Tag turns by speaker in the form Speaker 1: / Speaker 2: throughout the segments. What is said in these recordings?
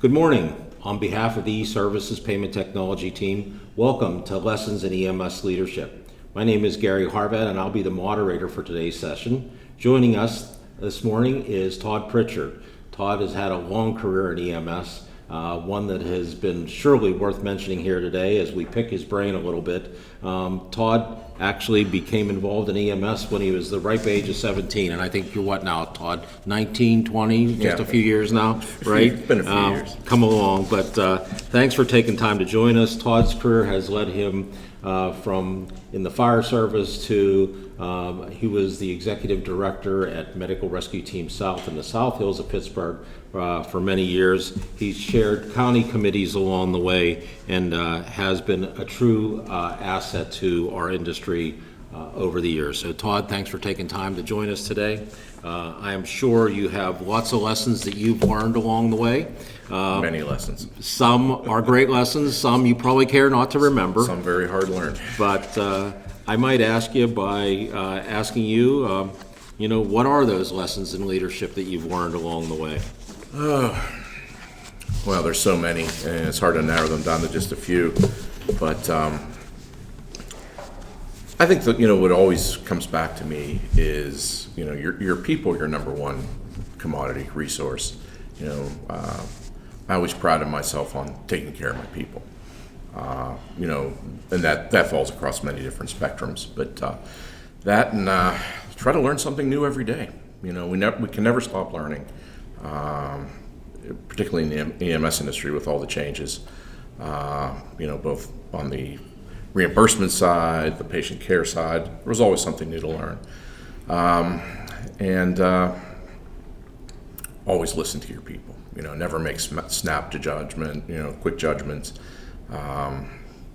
Speaker 1: Good morning. On behalf of the E-Services Payment Technology team, welcome to Lessons in EMS Leadership. My name is Gary Harvat and I'll be the moderator for today's session. Joining us this morning is Todd Pritchard. Todd has had a long career in EMS, one that has been surely worth mentioning here today as we pick his brain a little bit. Todd actually became involved in EMS when he was the ripe age of 17, and I think you're what now, Todd? 19, 20, just a few years now, right?
Speaker 2: It's been a few years.
Speaker 1: Come along, but thanks for taking time to join us. Todd's career has led him from in the fire service to he was the executive director at Medical Rescue Team South in the South Hills of Pittsburgh for many years. He's chaired county committees along the way and has been a true asset to our industry over the years. So Todd, thanks for taking time to join us today. I am sure you have lots of lessons that you've learned along the way.
Speaker 2: Many lessons.
Speaker 1: Some are great lessons, some you probably care not to remember.
Speaker 2: Some very hard learned.
Speaker 1: But I might ask you by asking you, what are those lessons in leadership that you've learned along the way?
Speaker 2: Well, there's so many, and it's hard to narrow them down to just a few. But I think that what always comes back to me is your people are your number one commodity resource. I always prided myself on taking care of my people. And that falls across many different spectrums. But that and try to learn something new every day. We can never stop learning, particularly in the EMS industry with all the changes. Both on the reimbursement side, the patient care side, there was always something new to learn. And always listen to your people. Never make snap to judgment. Quick judgments.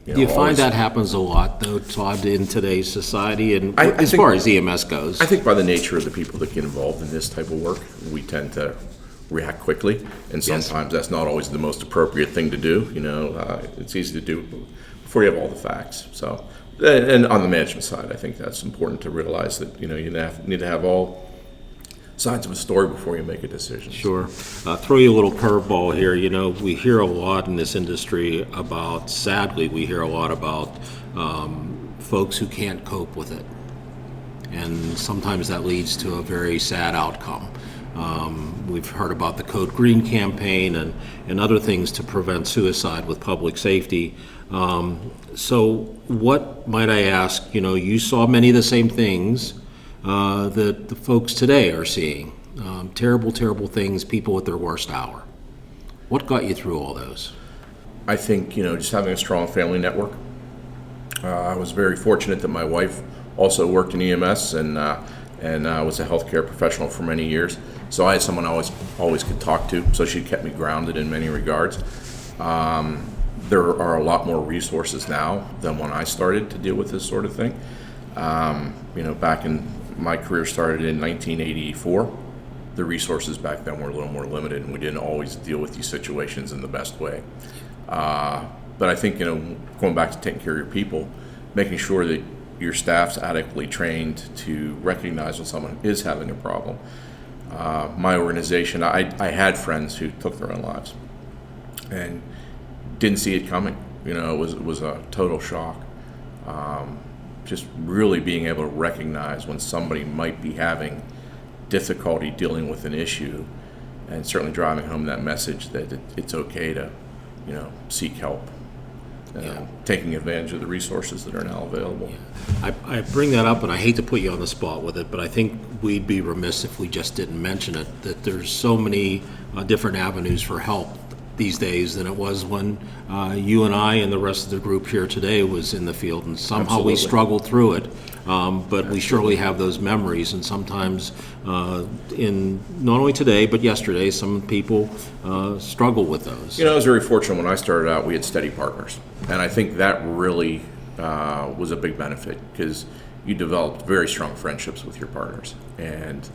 Speaker 1: Do you find that happens a lot, though, Todd, in today's society, and
Speaker 2: I
Speaker 1: as
Speaker 2: think,
Speaker 1: far as EMS goes?
Speaker 2: I think by the nature of the people that get involved in this type of work, we tend to react quickly, and sometimes that's not always the most appropriate thing to do. It's easy to do before you have all the facts. So, and on the management side, I think that's important to realize that you need to have all sides of a story before you make a decision.
Speaker 1: Sure. Throw you a little curveball here. We hear a lot in this industry about, sadly, we hear a lot about folks who can't cope with it. And sometimes that leads to a very sad outcome. We've heard about the Code Green campaign and other things to prevent suicide with public safety. So what might I ask, you saw many of the same things that the folks today are seeing. Terrible, terrible things, people at their worst hour. What got you through all those?
Speaker 2: I think, just having a strong family network. I was very fortunate that my wife also worked in EMS and was a healthcare professional for many years. So I had someone I always could talk to, so she kept me grounded in many regards. There are a lot more resources now than when I started to deal with this sort of thing. Back in my career started in 1984. The resources back then were a little more limited, and we didn't always deal with these situations in the best way. But I think, going back to taking care of your people, making sure that your staff's adequately trained to recognize when someone is having a problem. My organization, I had friends who took their own lives and didn't see it coming. It was a total shock. Just really being able to recognize when somebody might be having difficulty dealing with an issue, and certainly driving home that message that it's okay to, seek help. Taking advantage of the resources that are now available.
Speaker 1: Yeah. I bring that up, and I hate to put you on the spot with it, but I think we'd be remiss if we just didn't mention it, that there's so many different avenues for help these days than it was when you and I and the rest of the group here today was in the field, and somehow
Speaker 2: Absolutely.
Speaker 1: we struggled through it. But we surely have those memories, and sometimes in not only today but yesterday, some people struggle with those.
Speaker 2: I was very fortunate when I started out. We had steady partners, and I think that really was a big benefit because you developed very strong friendships with your partners, and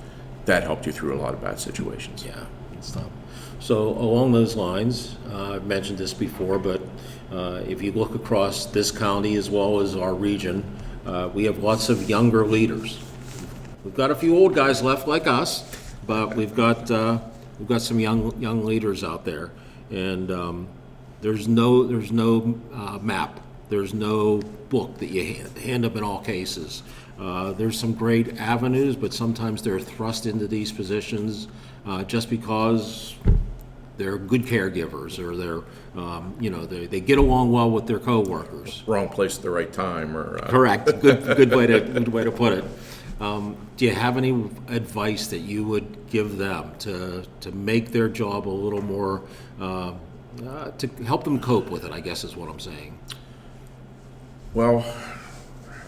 Speaker 2: that helped you through a lot of bad situations.
Speaker 1: Yeah, good stuff. So along those lines, I've mentioned this before, but if you look across this county as well as our region, we have lots of younger leaders. We've got a few old guys left like us, but we've got some young leaders out there. And there's no map. There's no book that you hand up in all cases. There's some great avenues, but sometimes they're thrust into these positions just because they're good caregivers, or they get along well with their coworkers.
Speaker 2: Wrong place at the right time, or
Speaker 1: Correct. Good way to put it. Do you have any advice that you would give them to make their job a little more, to help them cope with it, I guess is what I'm saying?
Speaker 2: Well,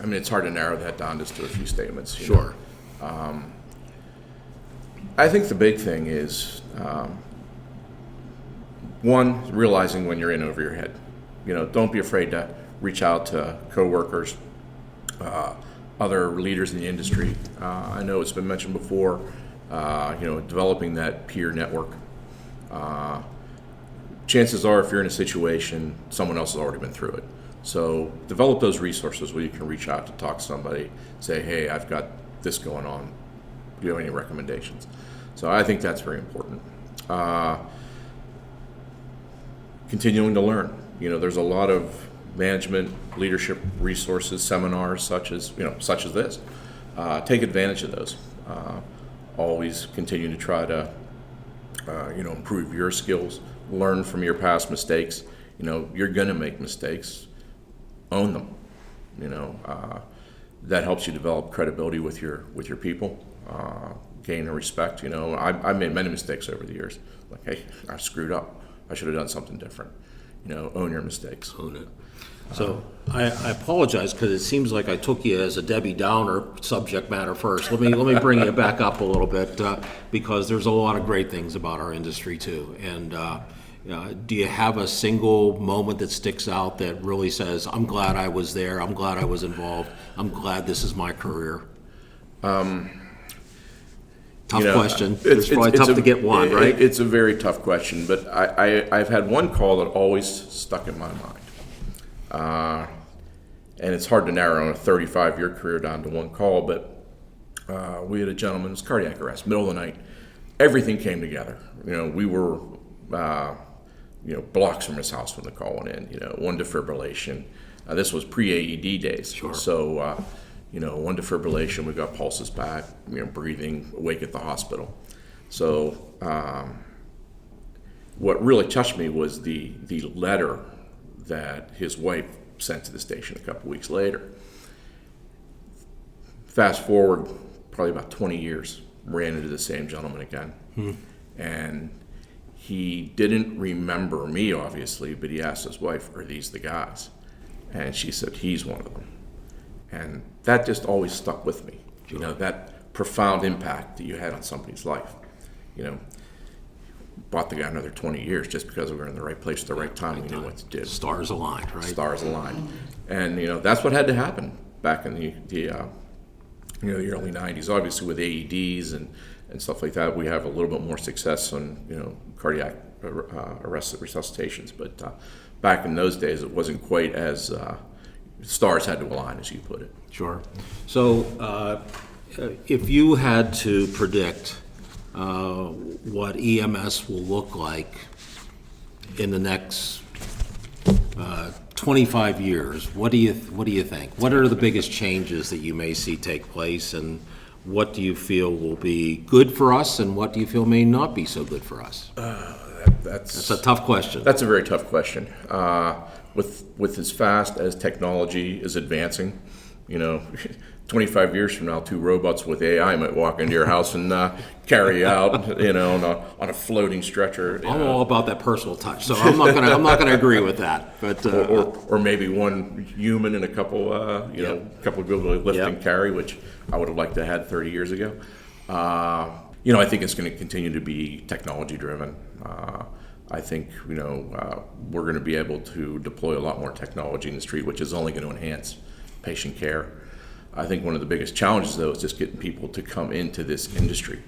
Speaker 2: I mean, it's hard to narrow that down just to a few statements.
Speaker 1: Sure.
Speaker 2: I think the big thing is, one, realizing when you're in over your head. Don't be afraid to reach out to coworkers, other leaders in the industry. I know it's been mentioned before, developing that peer network. Chances are, if you're in a situation, someone else has already been through it. So develop those resources where you can reach out to talk to somebody, say, hey, I've got this going on. Do you have any recommendations? So I think that's very important. Continuing to learn. There's a lot of management, leadership resources, seminars such as this. Take advantage of those. Always continue to try to improve your skills, learn from your past mistakes. You're going to make mistakes. Own them. That helps you develop credibility with your people, gain a respect. I made many mistakes over the years. Like, hey, I screwed up. I should have done something different. Own your mistakes.
Speaker 1: Own it. So I apologize, because it seems like I took you as a Debbie Downer subject matter first. Let me bring you back up a little bit, because there's a lot of great things about our industry too. And do you have a single moment that sticks out that really says, I'm glad I was there, I'm glad I was involved, I'm glad this is my career? Tough question. It's probably tough to get one, right?
Speaker 2: It's a very tough question, but I've had one call that always stuck in my mind. And it's hard to narrow on a 35-year career down to one call, but we had a gentleman, it was cardiac arrest, middle of the night. Everything came together. We were blocks from his house when the call went in. One defibrillation. This was pre-AED days.
Speaker 1: Sure.
Speaker 2: So, one defibrillation, we got pulses back, breathing, awake at the hospital. So, what really touched me was the letter that his wife sent to the station a couple weeks later. Fast forward probably about 20 years, ran into the same gentleman again. And he didn't remember me, obviously, but he asked his wife, are these the guys? And she said, he's one of them. And that just always stuck with me.
Speaker 1: Sure.
Speaker 2: That profound impact that you had on somebody's life. Bought the guy another 20 years just because we were in the right place at the right time. We knew what to do.
Speaker 1: Stars aligned, right?
Speaker 2: Stars aligned. And, that's what had to happen back in the early 90s. Obviously, with AEDs and stuff like that, we have a little bit more success on, cardiac arrest resuscitations. But back in those days, it wasn't quite as stars had to align, as you put it.
Speaker 1: Sure. So if you had to predict what EMS will look like in the next 25 years, what do you think? What are the biggest changes that you may see take place, and what do you feel will be good for us, and what do you feel may not be so good for us? That's a tough question.
Speaker 2: That's a very tough question. With as fast as technology is advancing, 25 years from now, 2 robots with AI might walk into your house and carry you out, on a floating stretcher.
Speaker 1: I'm all about that personal touch, so I'm not gonna agree with that. But
Speaker 2: or maybe one human and a couple, couple of people lift and carry, which I would have liked to have had 30 years ago. I think it's going to continue to be technology driven. I think we're going to be able to deploy a lot more technology in the street, which is only going to enhance patient care. I think one of the biggest challenges, though, is just getting people to come into this industry.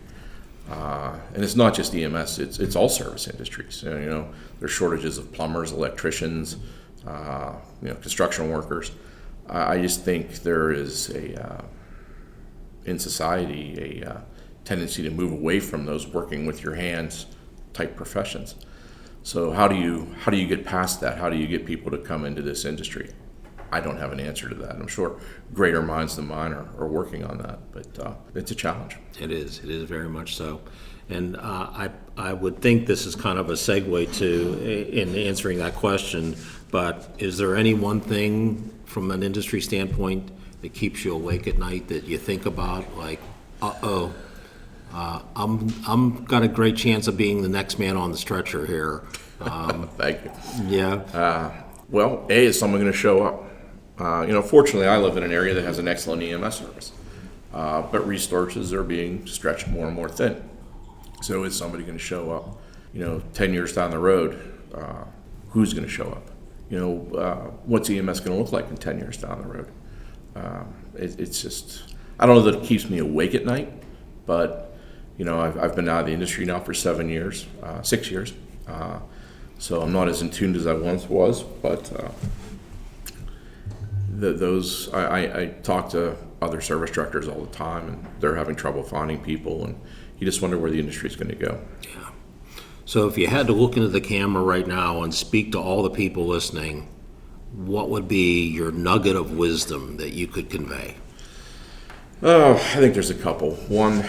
Speaker 2: And it's not just EMS; it's all service industries. There's shortages of plumbers, electricians, construction workers. I just think there is in society a tendency to move away from those working with your hands type professions. So how do you get past that? How do you get people to come into this industry? I don't have an answer to that. I'm sure greater minds than mine are working on that, but it's a challenge.
Speaker 1: It is very much so. And I would think this is kind of a segue to in answering that question, but is there any one thing from an industry standpoint that keeps you awake at night that you think about, like, I'm got a great chance of being the next man on the stretcher here?
Speaker 2: Thank you.
Speaker 1: Yeah.
Speaker 2: Well, A, is someone going to show up? Fortunately, I live in an area that has an excellent EMS service, but resources are being stretched more and more thin. So is somebody going to show up? 10 years down the road, who's going to show up? What's EMS going to look like in 10 years down the road? It's just, I don't know that it keeps me awake at night, but, I've been out of the industry now for 6 years. So I'm not as in tune as I once was, but I talk to other service directors all the time, and they're having trouble finding people, and you just wonder where the industry is going to go.
Speaker 1: Yeah. So if you had to look into the camera right now and speak to all the people listening, what would be your nugget of wisdom that you could convey?
Speaker 2: Oh, I think there's a couple. One,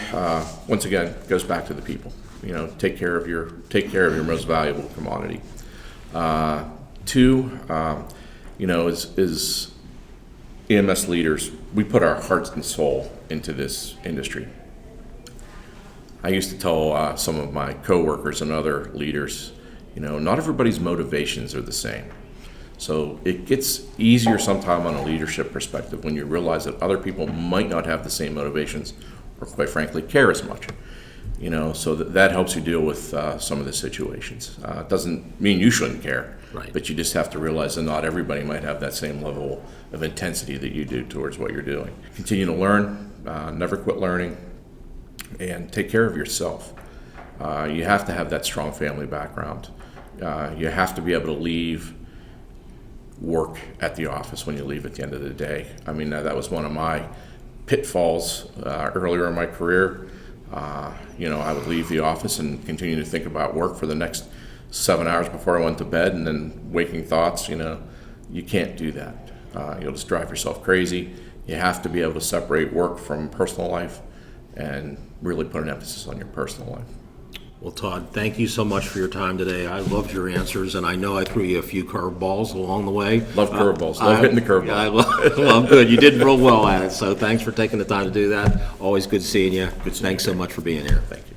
Speaker 2: once again, goes back to the people. Take care of your most valuable commodity. Two, is EMS leaders, we put our hearts and soul into this industry. I used to tell some of my coworkers and other leaders, not everybody's motivations are the same. So it gets easier sometime on a leadership perspective when you realize that other people might not have the same motivations or, quite frankly, care as much. So that helps you deal with some of the situations. It doesn't mean you shouldn't care,
Speaker 1: right,
Speaker 2: but you just have to realize that not everybody might have that same level of intensity that you do towards what you're doing. Continue to learn, never quit learning, and take care of yourself. You have to have that strong family background. You have to be able to leave work at the office when you leave at the end of the day. I mean, that was one of my pitfalls earlier in my career. I would leave the office and continue to think about work for the next 7 hours before I went to bed, and then waking thoughts. You can't do that. You'll just drive yourself crazy. You have to be able to separate work from personal life and really put an emphasis on your personal life.
Speaker 1: Well, Todd, thank you so much for your time today. I loved your answers, and I know I threw you a few curveballs along the way.
Speaker 2: Love curveballs. Love hitting the curveball.
Speaker 1: I love good. You did real well at it, so thanks for taking the time to do that. Always good seeing you. Thanks so much for being here.
Speaker 2: Thank you.